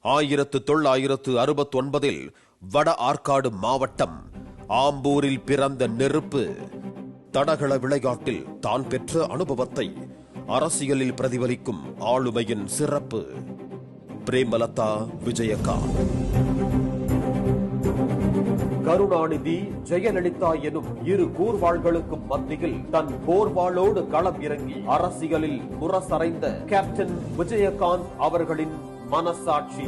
1969 வட ஆற்காடு மாவட்டம் ஆம்பூரில் பிறந்த நெருப்பு தடகள விளையாட்டில் தான் பெற்ற அனுபவத்தை அரசியலில் பிரதிபலிக்கும் ஆளுமையின் சிறப்பு. பிரேமலதா விஜயகாந்த். கருணாநிதி, ஜெயலலிதா எனும் இரு கூர்வாள்களுக்கும் மத்தியில் தன் போர்வாளோடு களம் இறங்கி அரசியலில் முரசறைந்த கேப்டன் விஜயகாந்த் அவர்களின் மனசாட்சி.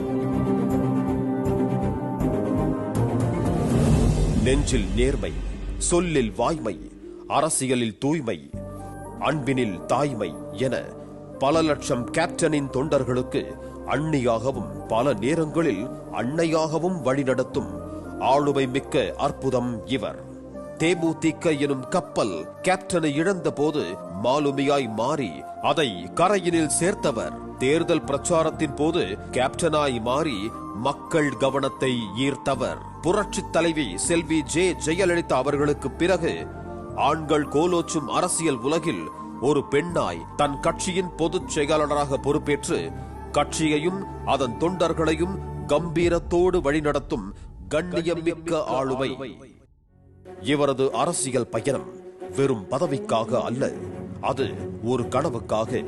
நெஞ்சில் நேர்மை, சொல்லில் வாய்மை, அரசியலில் தூய்மை, அன்பினில் தாய்மை என பல லட்சம் கேப்டனின் தொண்டர்களுக்கு அண்ணியாகவும் பல நேரங்களில் அன்னையாகவும் வழிநடத்தும் ஆளுமை மிக்க அற்புதம் இவர். தேமுதிக எனும் கப்பல் கேப்டனை இழந்த போது மாலுமியாய் மாறி அதை கரையினில் சேர்த்தவர். தேர்தல் பிரச்சாரத்தின் போது கேப்டனாய் மாறி மக்கள் கவனத்தை ஈர்த்தவர். புரட்சி தலைவி செல்வி ஜெயலலிதா அவர்களுக்கு பிறகு ஆண்கள் கோலோச்சும் அரசியல் உலகில் ஒரு பெண்ணாய் தன் கட்சியின் பொதுச் செயலாளராக பொறுப்பேற்று கட்சியையும் அதன் தொண்டர்களையும் கம்பீரத்தோடு வழிநடத்தும் கண்ணியமிக்க ஆளுமை. இவரது அரசியல் பயணம் வெறும் பதவிக்காக அல்ல, அது ஒரு கனவுக்காக,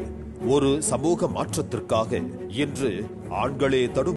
ஒரு சமூக மாற்றத்திற்காக என்று ஆண்களே